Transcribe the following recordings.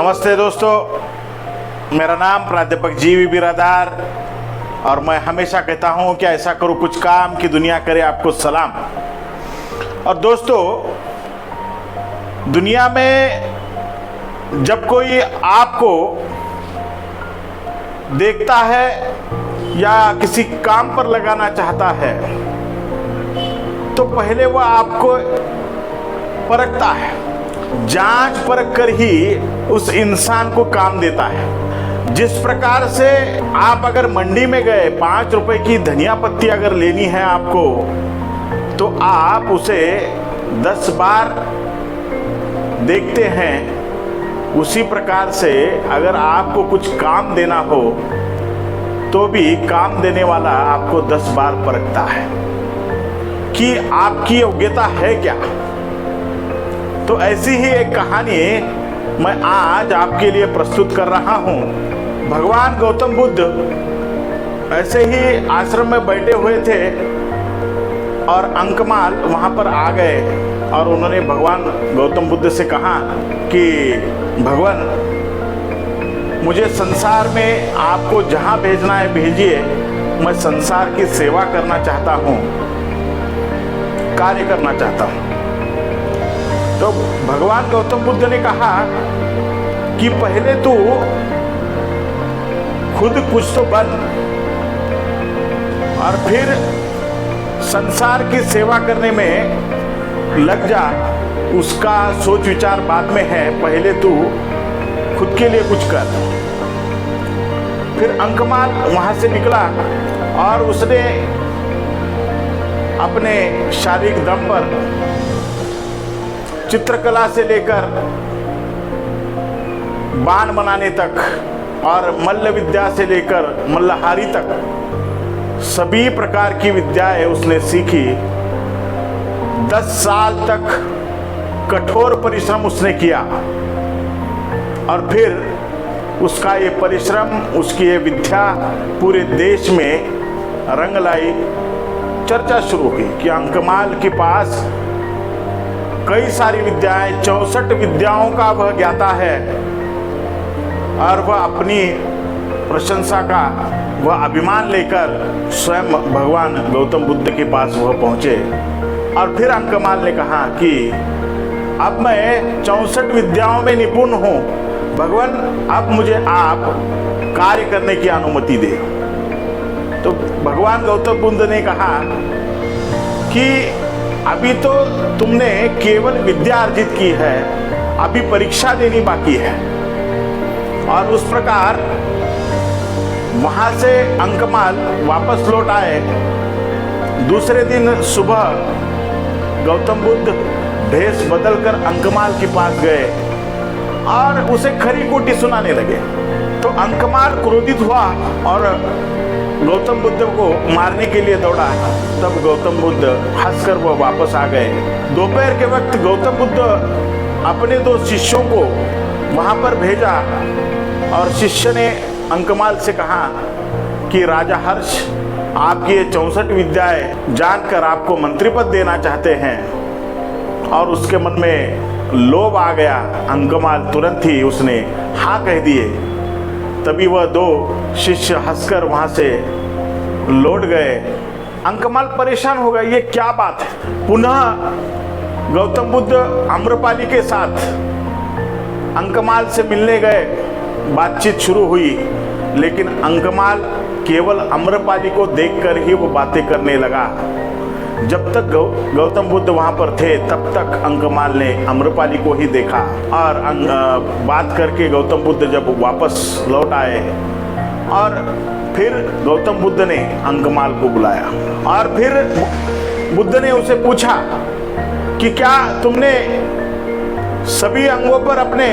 नमस्ते दोस्तों, मेरा नाम प्राध्यापक जीवी बिरादार और मैं हमेशा कहता हूं कि ऐसा करो कुछ काम कि दुनिया करे आपको सलाम। और दोस्तों, दुनिया में जब कोई आपको देखता है या किसी काम पर लगाना चाहता है तो पहले वह आपको परखता है, जांच परख कर ही उस इंसान को काम देता है। जिस प्रकार से आप अगर मंडी में गए 5 रुपए की धनिया पत्ती अगर लेनी है आपको, तो आप उसे 10 बार देखते हैं। उसी प्रकार से अगर आपको कुछ काम देना हो तो भी काम देने वाला आपको 10 बार परखता है कि आपकी योग्यता है क्या। तो ऐसी ही एक कहानी मैं आज आपके लिए प्रस्तुत कर रहा हूँ। भगवान गौतम बुद्ध ऐसे ही आश्रम में बैठे हुए थे और अंकमाल वहाँ पर आ गए और उन्होंने भगवान गौतम बुद्ध से कहा कि भगवान, मुझे संसार में आपको जहाँ भेजना है भेजिए, मैं संसार की सेवा करना चाहता हूँ, कार्य करना चाहता हूँ। तो भगवान गौतम बुद्ध ने कहा कि पहले तू खुद कुछ तो बन और फिर संसार की सेवा करने में लग जा। उसका सोच विचार बाद में है, पहले तू खुद के लिए कुछ कर। फिर अंकमाल वहां से निकला और उसने अपने शारीरिक दम पर चित्रकला से लेकर बाण बनाने तक और मल्ल विद्या से लेकर मल्लहारी तक सभी प्रकार की विद्याएं उसने सीखी। 10 साल तक कठोर परिश्रम उसने किया और फिर उसका ये परिश्रम, उसकी ये विद्या पूरे देश में रंग लाई। चर्चा शुरू हुई कि अंकमाल के पास कई सारी विद्याएं, 64 विद्याओं का वह ज्ञाता है और वह अपनी प्रशंसा का वह अभिमान लेकर स्वयं भगवान गौतम बुद्ध के पास वह पहुंचे। और फिर अंकमाल ने कहा कि अब मैं 64 विद्याओं में निपुण हूं, भगवान अब मुझे आप कार्य करने की अनुमति दे। तो भगवान गौतम बुद्ध ने कहा कि अभी तो तुमने केवल विद्या अर्जित की है, अभी परीक्षा देनी बाकी है। और उस प्रकार वहां से अंकमाल वापस लौट आए। दूसरे दिन सुबह गौतम बुद्ध भेष बदलकर अंकमाल के पास गए और उसे खरी खोटी सुनाने लगे। तो अंकमाल क्रोधित हुआ और गौतम बुद्ध को मारने के लिए दौड़ा। तब गौतम बुद्ध हंसकर वो वापस आ गए। दोपहर के वक्त गौतम बुद्ध अपने 2 शिष्यों को वहां पर भेजा और शिष्य ने अंकमाल से कहा कि राजा हर्ष आपकी ये 64 विद्याएं जानकर आपको मंत्री पद देना चाहते हैं। और उसके मन में लोभ आ गया। अंकमाल तुरंत ही उसने हाँ कह दिए। तभी वह 2 शिष्य हंसकर वहां से लौट गए। अंकमाल परेशान हो गए, ये क्या बात है। पुनः गौतम बुद्ध आम्रपाली के साथ अंकमाल से मिलने गए, बातचीत शुरू हुई। लेकिन अंकमाल केवल आम्रपाली को देखकर ही वो बातें करने लगा। जब तक गौतम बुद्ध वहां पर थे तब तक अंकमाल ने आम्रपाली को ही देखा। और बात करके गौतम बुद्ध जब वापस लौट आए और फिर गौतम बुद्ध ने अंकमाल को बुलाया और फिर बुद्ध ने उसे पूछा कि क्या तुमने सभी अंगों पर अपने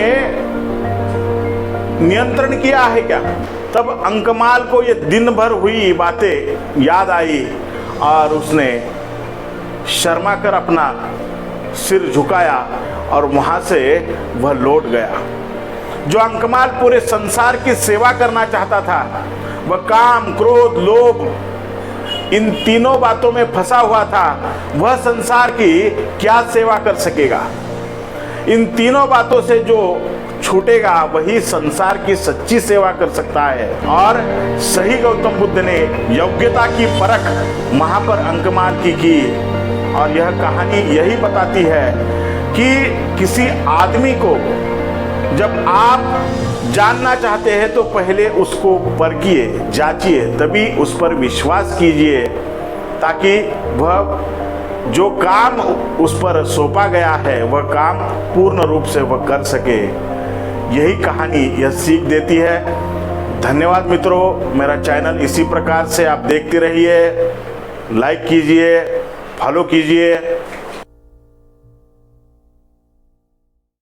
नियंत्रण किया है क्या। तब अंकमाल को ये दिन भर हुई बातें याद आई और उसने शर्मा कर अपना सिर झुकाया और वहां से वह लौट गया। जो अंकमाल पूरे संसार की सेवा करना चाहता था, वह काम, क्रोध, लोभ, इन तीनों बातों में फंसा हुआ था। वह संसार की क्या सेवा कर सकेगा। इन तीनों बातों से जो छूटेगा वही संसार की सच्ची सेवा कर सकता है। और सही गौतम बुद्ध ने योग्यता की परख वहां पर अंकमार की। और यह कहानी यही बताती है कि किसी आदमी को जब आप जानना चाहते हैं तो पहले उसको परखिए, जांचिए, तभी उस पर विश्वास कीजिए, ताकि वह जो काम उस पर सौंपा गया है वह काम पूर्ण रूप से वह कर सके। यही कहानी यह सीख देती है। धन्यवाद मित्रों, मेरा चैनल इसी प्रकार से आप देखते रहिए, लाइक कीजिए, फॉलो कीजिए।